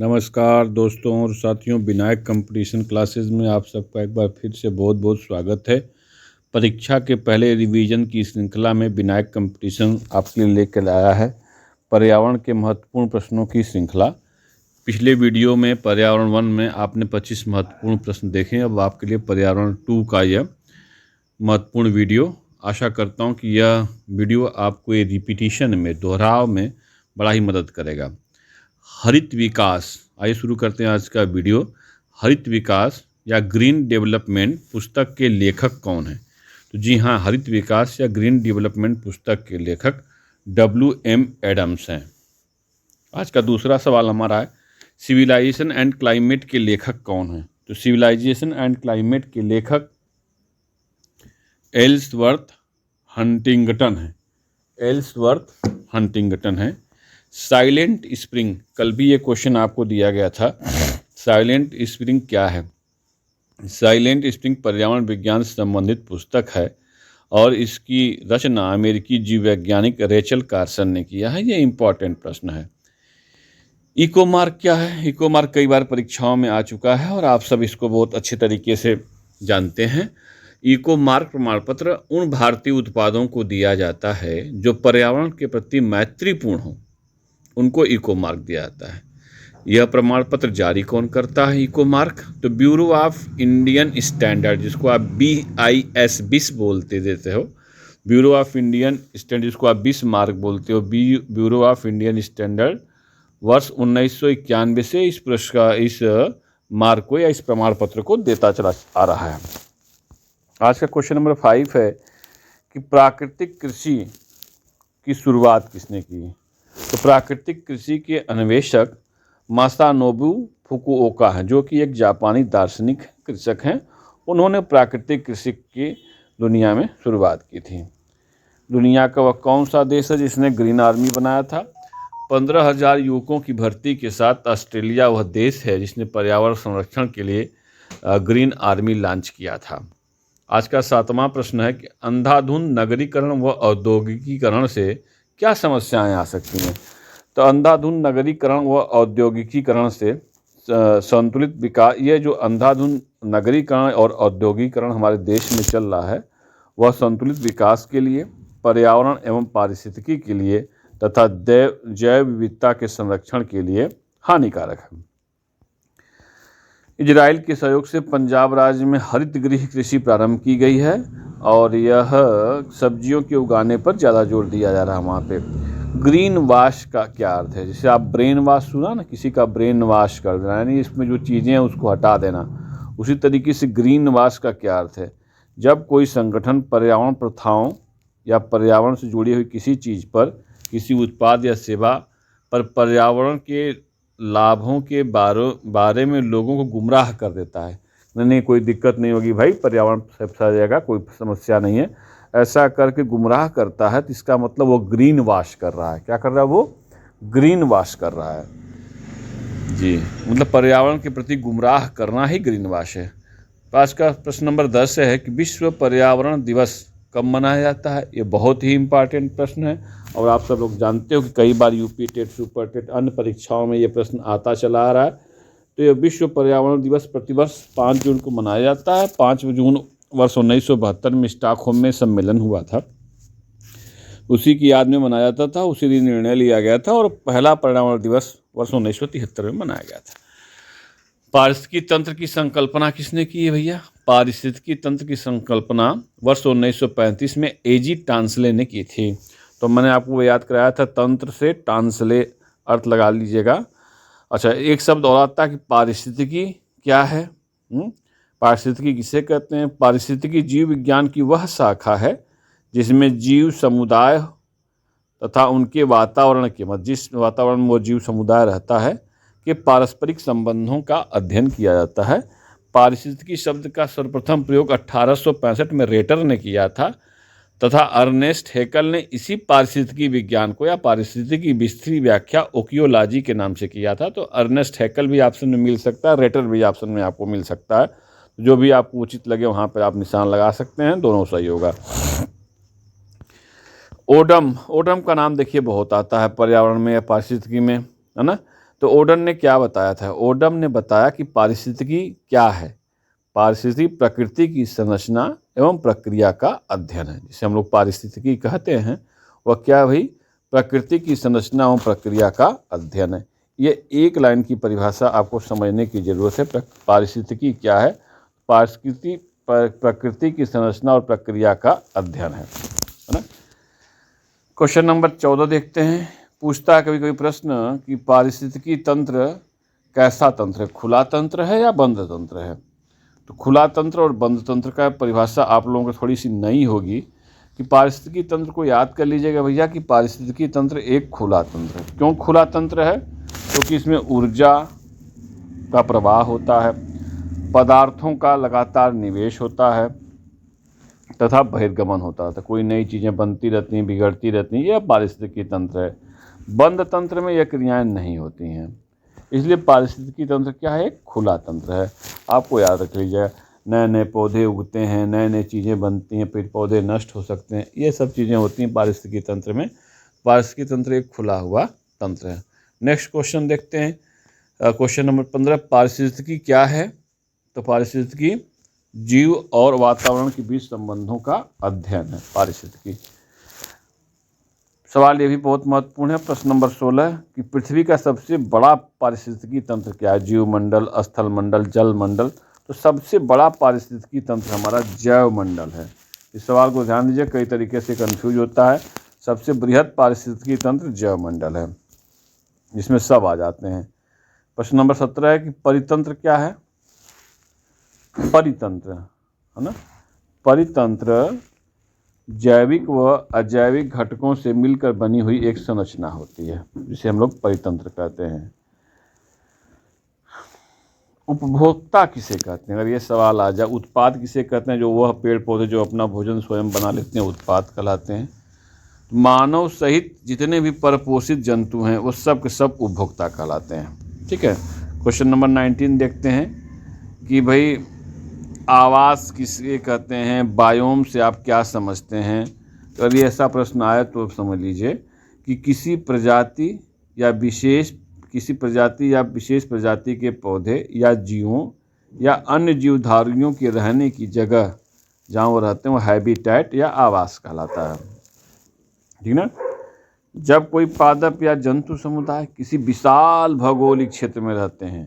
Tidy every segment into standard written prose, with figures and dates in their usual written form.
नमस्कार दोस्तों और साथियों, विनायक कंपटीशन क्लासेस में आप सबका एक बार फिर से बहुत बहुत स्वागत है। परीक्षा के पहले रिवीजन की श्रृंखला में विनायक कंपटीशन आपके लिए लेकर आया है पर्यावरण के महत्वपूर्ण प्रश्नों की श्रृंखला। पिछले वीडियो में पर्यावरण 1 में आपने 25 महत्वपूर्ण प्रश्न देखे। अब आपके लिए पर्यावरण 2 का यह महत्वपूर्ण वीडियो। आशा करता हूँ कि यह वीडियो आपको ये रिपीटिशन में, दोहराव में बड़ा ही मदद करेगा। हरित विकास, आइए शुरू करते हैं आज का वीडियो। हरित विकास या ग्रीन डेवलपमेंट पुस्तक के लेखक कौन हैं? तो जी हाँ, हरित विकास या ग्रीन डेवलपमेंट पुस्तक के लेखक W.M. एडम्स हैं। आज का दूसरा सवाल हमारा है, सिविलाइजेशन एंड क्लाइमेट के लेखक कौन हैं? तो सिविलाइजेशन एंड क्लाइमेट के लेखक एल्सवर्थ हंटिंगटन हैं। एल्सवर्थ हंटिंगटन हैं। साइलेंट स्प्रिंग, कल भी ये क्वेश्चन आपको दिया गया था। साइलेंट स्प्रिंग क्या है? साइलेंट स्प्रिंग पर्यावरण विज्ञान से संबंधित पुस्तक है और इसकी रचना अमेरिकी जीव वैज्ञानिक रेचल कार्सन ने किया है। ये इंपॉर्टेंट प्रश्न है। इकोमार्क क्या है? इकोमार्क कई बार परीक्षाओं में आ चुका है और आप सब इसको बहुत अच्छे तरीके से जानते हैं। इकोमार्क प्रमाण पत्र उन भारतीय उत्पादों को दिया जाता है जो पर्यावरण के प्रति मैत्रीपूर्ण हो, उनको इको मार्क दिया जाता है। यह प्रमाण पत्र जारी कौन करता है? इको मार्क तो ब्यूरो ऑफ इंडियन स्टैंडर्ड, जिसको आप BIS BIS बोलते देते हो, ब्यूरो ऑफ इंडियन स्टैंडर्ड, जिसको आप BIS मार्क बोलते हो, ब्यूरो ऑफ इंडियन स्टैंडर्ड वर्ष 1991 से इस पुरस्कार, इस मार्क को या इस प्रमाण पत्र को देता चला आ रहा है। आज का क्वेश्चन नंबर 5 है कि प्राकृतिक कृषि की शुरुआत किसने की? तो प्राकृतिक कृषि के अन्वेषक मासानोबु फुकुओका हैं, जो कि एक जापानी दार्शनिक कृषक हैं। उन्होंने प्राकृतिक कृषि की दुनिया में शुरुआत की थी। दुनिया का वह कौन सा देश है जिसने ग्रीन आर्मी बनाया था? 15,000 युवकों की भर्ती के साथ ऑस्ट्रेलिया वह देश है जिसने पर्यावरण संरक्षण के लिए ग्रीन आर्मी लॉन्च किया था। आज का 7वां प्रश्न है कि अंधाधुंध नगरीकरण व औद्योगिकीकरण से क्या समस्याएं आ सकती हैं? तो अंधाधुंध नगरीकरण व औद्योगिकीकरण से संतुलित विकास, ये जो अंधाधुंध नगरीकरण और औद्योगिकीकरण हमारे देश में चल रहा है, वह संतुलित विकास के लिए, पर्यावरण एवं पारिस्थितिकी के लिए तथा जैव विविधता के संरक्षण के लिए हानिकारक है। इजराइल के सहयोग से पंजाब राज्य में हरित गृह कृषि प्रारंभ की गई है और यह सब्जियों के उगाने पर ज़्यादा जोर दिया जा रहा है वहाँ पे। ग्रीन वॉश का क्या अर्थ है? जैसे आप ब्रेन वॉश सुना ना, किसी का ब्रेन वॉश कर देना, यानी इसमें जो चीज़ें हैं उसको हटा देना। उसी तरीके से ग्रीन वॉश का क्या अर्थ है? जब कोई संगठन पर्यावरण प्रथाओं या पर्यावरण से जुड़ी हुई किसी चीज़ पर, किसी उत्पाद या सेवा पर पर्यावरण के लाभों के बारे में लोगों को गुमराह कर देता है। नहीं, कोई दिक्कत नहीं होगी भाई, पर्यावरण सेफ आ जाएगा, कोई समस्या नहीं है, ऐसा करके गुमराह करता है, तो इसका मतलब वो ग्रीन वॉश कर रहा है। क्या कर रहा है? वो ग्रीन वॉश कर रहा है जी, मतलब पर्यावरण के प्रति गुमराह करना ही ग्रीन वॉश है। आज का प्रश्न नंबर 10 है कि विश्व पर्यावरण दिवस कब मनाया जाता है? ये बहुत ही इम्पॉर्टेंट प्रश्न है और आप सब लोग जानते हो कि कई बार यूपी टेट, सुपर टेट, अन्य परीक्षाओं में ये प्रश्न आता चला आ रहा है। तो ये विश्व पर्यावरण दिवस प्रतिवर्ष 5 जून को मनाया जाता है। 5 जून वर्ष 1972 में स्टॉकहोम में सम्मेलन हुआ था, उसी की याद में मनाया जाता था। उसी दिन निर्णय लिया गया था और पहला पर्यावरण दिवस वर्ष 1973 में मनाया गया था। पारिस्थितिकी तंत्र की संकल्पना किसने की है भैया? पारिस्थितिकी तंत्र की संकल्पना वर्ष 1935 में A.G. टांसले ने की थी। तो मैंने आपको याद कराया था, तंत्र से टांसले अर्थ लगा लीजिएगा। अच्छा, एक शब्द और आता है कि पारिस्थितिकी क्या है? पारिस्थितिकी किसे कहते हैं? पारिस्थितिकी जीव विज्ञान की वह शाखा है जिसमें जीव समुदाय तथा उनके वातावरण के मध्य, जिस वातावरण में वो जीव समुदाय रहता है, के पारस्परिक संबंधों का अध्ययन किया जाता है। पारिस्थितिकी शब्द का सर्वप्रथम प्रयोग 1865 में रेटर ने किया था तथा अर्नेस्ट हैकल ने इसी पारिस्थितिकी विज्ञान को या पारिस्थितिकी की विस्तृत व्याख्या ओकियोलॉजी के नाम से किया था। तो अर्नेस्ट हैकल भी ऑप्शन में मिल सकता है, रेटर भी ऑप्शन में आपको मिल सकता है। जो भी आपको उचित लगे वहाँ पर आप निशान लगा सकते हैं, दोनों सही होगा। ओडम, ओडम का नाम देखिए बहुत आता है पर्यावरण में या पारिस्थितिकी में, है ना। तो ओडम ने क्या बताया था? ओडम ने बताया कि पारिस्थितिकी क्या है? पारिस्थितिकी प्रकृति की संरचना एवं प्रक्रिया का अध्ययन है, जिसे हम लोग पारिस्थितिकी कहते हैं। वह क्या भाई? प्रकृति की संरचना एवं प्रक्रिया का अध्ययन है। ये एक लाइन की परिभाषा आपको समझने की जरूरत है। पारिस्थितिकी क्या है? प्रकृति की संरचना और प्रक्रिया का अध्ययन है ना। क्वेश्चन नंबर 14 देखते हैं। पूछता है कभी कभी प्रश्न कि पारिस्थितिकी तंत्र कैसा तंत्र है? खुला तंत्र है या बंद तंत्र है? तो खुला तंत्र और बंद तंत्र का परिभाषा आप लोगों को थोड़ी सी नई होगी कि पारिस्थितिकी तंत्र को याद कर लीजिएगा भैया कि पारिस्थितिकी तंत्र एक खुला तंत्र है। क्यों खुला तंत्र है? क्योंकि इसमें ऊर्जा का प्रवाह होता है, पदार्थों का लगातार निवेश होता है तथा बहिर्गमन होता है। तो कोई नई चीज़ें बनती रहती हैं, बिगड़ती रहती हैं। यह पारिस्थितिकी तंत्र है। बंद तंत्र में यह क्रियाएं नहीं होती हैं, इसलिए पारिस्थितिकी तंत्र क्या है? एक खुला तंत्र है। आपको याद रख लीजिएगा, नए नए पौधे उगते हैं, नए नए चीज़ें बनती हैं, फिर पौधे नष्ट हो सकते हैं, ये सब चीज़ें होती हैं पारिस्थितिकी तंत्र में। पारिस्थितिकी तंत्र एक खुला हुआ तंत्र है। नेक्स्ट क्वेश्चन देखते हैं, क्वेश्चन नंबर 15। पारिस्थितिकी क्या है? तो पारिस्थितिकी जीव और वातावरण के बीच संबंधों का अध्ययन है। पारिस्थितिकी सवाल ये भी बहुत महत्वपूर्ण है। प्रश्न नंबर 16 कि पृथ्वी का सबसे बड़ा पारिस्थितिकी तंत्र क्या है? जीव मंडल, स्थल मंडल, जल मंडल। तो सबसे बड़ा पारिस्थितिकी तंत्र हमारा जैव मंडल है। इस सवाल को ध्यान दीजिए, कई तरीके से कंफ्यूज होता है। सबसे बृहद पारिस्थितिकी तंत्र जैव मंडल है, जिसमें सब आ जाते हैं। प्रश्न नंबर 17 है कि परितंत्र क्या है? परितंत्र है ना। परितंत्र जैविक व अजैविक घटकों से मिलकर बनी हुई एक संरचना होती है, जिसे हम लोग परितंत्र कहते हैं। उपभोक्ता किसे कहते हैं? अगर ये सवाल आ जाए, उत्पाद किसे कहते हैं? जो वह पेड़ पौधे जो अपना भोजन स्वयं बना लेते हैं, उत्पाद कहलाते हैं। मानव सहित जितने भी परपोषित जंतु हैं वो सब के सब उपभोक्ता कहलाते हैं। ठीक है। क्वेश्चन नंबर 19 देखते हैं कि भाई आवास किसे कहते हैं? बायोम से आप क्या समझते हैं? अगर ये ऐसा प्रश्न आए तो समझ लीजिए कि किसी प्रजाति या विशेष प्रजाति के पौधे या जीवों या अन्य जीवधारियों के रहने की जगह जहाँ वो रहते हैं वो हैबिटेट या आवास कहलाता है। ठीक ना। जब कोई पादप या जंतु समुदाय किसी विशाल भौगोलिक क्षेत्र में रहते हैं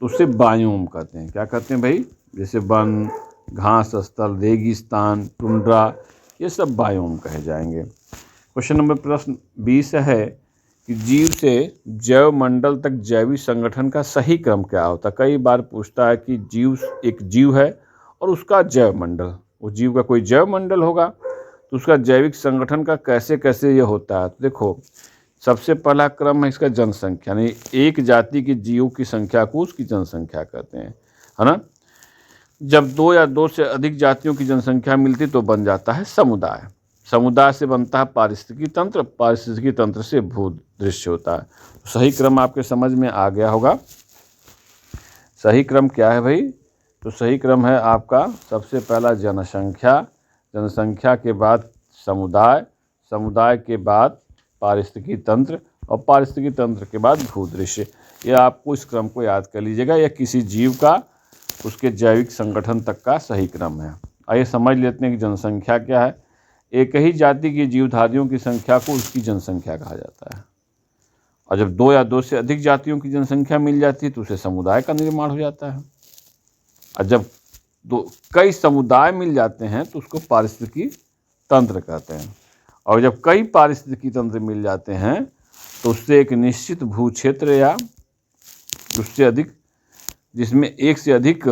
तो उसे बायोम कहते हैं। क्या कहते हैं भाई? जैसे वन, घास स्थल, रेगिस्तान, टुंड्रा, ये सब बायोम कहे जाएंगे। क्वेश्चन नंबर प्रश्न 20 है कि जीव से जैव मंडल तक जैविक संगठन का सही क्रम क्या होता है? कई बार पूछता है कि एक जीव है और उसका जैव मंडल, उस जीव का कोई जैव मंडल होगा तो उसका जैविक संगठन का कैसे कैसे ये होता है। तो देखो, सबसे पहला क्रम है इसका जनसंख्या, यानी एक जाति के जीवों की संख्या को उसकी जनसंख्या कहते हैं, है ना। जब दो या दो से अधिक जातियों की जनसंख्या मिलती तो बन जाता है समुदाय। समुदाय से बनता है पारिस्थितिकी तंत्र, पारिस्थितिकी तंत्र से भूदृश्य होता है। सही क्रम आपके समझ में आ गया होगा। सही क्रम क्या है भाई? तो सही क्रम है आपका सबसे पहला जनसंख्या, जनसंख्या के बाद समुदाय, समुदाय के बाद पारिस्थितिकी तंत्र और पारिस्थितिकी तंत्र के बाद भूदृश्य। यह आपको इस क्रम को याद कर लीजिएगा। यह किसी जीव का उसके जैविक संगठन तक का सही क्रम है। आइए समझ लेते हैं कि जनसंख्या क्या है। एक ही जाति की जीवधारियों की संख्या को उसकी जनसंख्या कहा जाता है, और जब दो या दो से अधिक जातियों की जनसंख्या मिल जाती है तो उसे समुदाय का निर्माण हो जाता है, और जब कई समुदाय मिल जाते हैं तो उसको पारिस्थितिकी तंत्र कहते हैं। और जब कई पारिस्थितिकी तंत्र मिल जाते हैं तो उससे एक निश्चित भू क्षेत्र या उससे अधिक, जिसमें एक से अधिक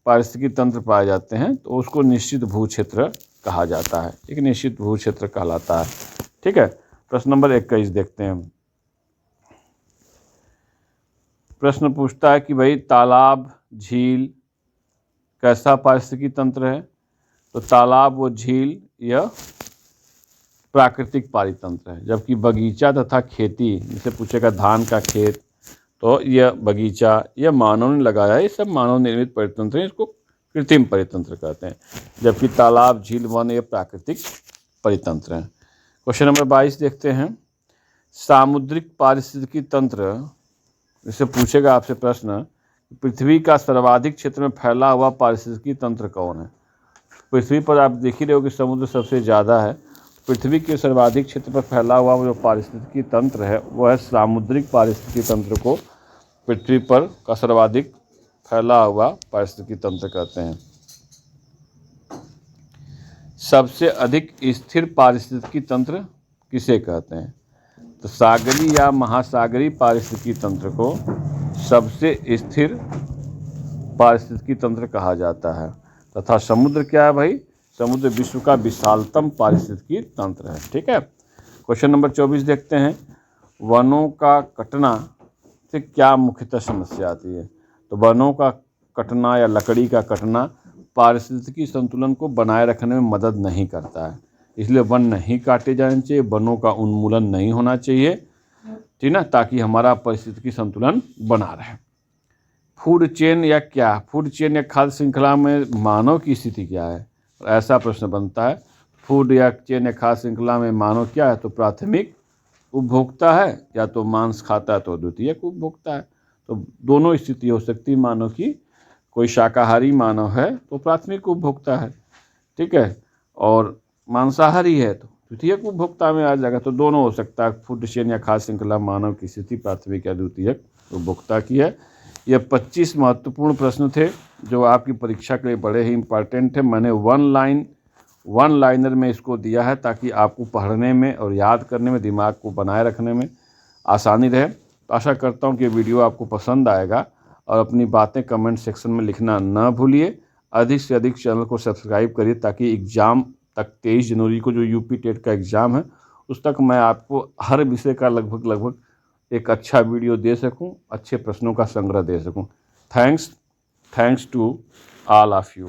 पारिस्थितिकी तंत्र पाए जाते हैं तो उसको निश्चित भू क्षेत्र कहा जाता है। एक निश्चित भू क्षेत्र कहलाता है। ठीक है। प्रश्न नंबर 21 देखते हैं। प्रश्न पूछता है कि भाई तालाब, झील कैसा पारिस्थितिकी तंत्र है? तो तालाब व झील यह प्राकृतिक पारितंत्र है, जबकि बगीचा तथा खेती, जैसे पूछेगा धान का खेत तो यह बगीचा, यह मानव ने लगाया है, ये सब मानव निर्मित परितंत्र हैं, इसको कृत्रिम परितंत्र कहते हैं। जबकि तालाब, झील, वन ये प्राकृतिक परितंत्र हैं। क्वेश्चन नंबर 22 देखते हैं। सामुद्रिक पारिस्थितिकी तंत्र इससे पूछेगा आपसे प्रश्न, पृथ्वी का सर्वाधिक क्षेत्र में फैला हुआ पारिस्थितिकी तंत्र कौन है। पृथ्वी पर आप देख ही रहे हो कि समुद्र सबसे ज़्यादा है। पृथ्वी के सर्वाधिक क्षेत्र पर फैला हुआ जो पारिस्थितिकी तंत्र है वह है सामुद्रिक पारिस्थितिकी तंत्र को पृथ्वी पर का सर्वाधिक फैला हुआ पारिस्थितिकी तंत्र कहते हैं। सबसे अधिक स्थिर पारिस्थितिकी तंत्र किसे कहते हैं। तो सागरीय या महासागरीय पारिस्थितिकी तंत्र को सबसे स्थिर पारिस्थितिकी तंत्र कहा जाता है। तथा समुद्र क्या है भाई, समुद्र विश्व का विशालतम पारिस्थितिकी तंत्र है। ठीक है। क्वेश्चन नंबर 24 देखते हैं, वनों का कटना से क्या मुख्यतः समस्या आती है। तो वनों का कटना या लकड़ी का कटना पारिस्थितिकी संतुलन को बनाए रखने में मदद नहीं करता है, इसलिए वन नहीं काटे जाने चाहिए, वनों का उन्मूलन नहीं होना चाहिए, ठीक ना, ताकि हमारा पारिस्थितिकी संतुलन बना रहे। फूड चेन या क्या, फूड चेन या खाद्य श्रृंखला में मानव की स्थिति क्या है। ऐसा प्रश्न बनता है, फूड या चेन या खाद्य श्रृंखला में मानव क्या है। तो प्राथमिक उपभोक्ता है, या तो मांस खाता है तो द्वितीयक उपभोक्ता है। तो दोनों स्थिति हो सकती है मानव की। कोई शाकाहारी मानव है तो प्राथमिक उपभोक्ता है, ठीक है, और मांसाहारी है तो द्वितीयक उपभोक्ता में आ जाएगा। तो दोनों हो सकता है, फूड चेन या खाद्य श्रृंखला मानव की स्थिति प्राथमिक या द्वितीयक उपभोक्ता की है। ये 25 महत्वपूर्ण प्रश्न थे जो आपकी परीक्षा के लिए बड़े ही इम्पॉर्टेंट थे। मैंने वन लाइनर में इसको दिया है ताकि आपको पढ़ने में और याद करने में, दिमाग को बनाए रखने में आसानी रहे। तो आशा करता हूँ कि वीडियो आपको पसंद आएगा और अपनी बातें कमेंट सेक्शन में लिखना न भूलिए। अधिक से अधिक चैनल को सब्सक्राइब करिए ताकि एग्ज़ाम तक 23 जनवरी को जो यूपी टेट का एग्ज़ाम है उस तक मैं आपको हर विषय का लगभग एक अच्छा वीडियो दे सकूं, अच्छे प्रश्नों का संग्रह दे सकूं। Thanks to all of you.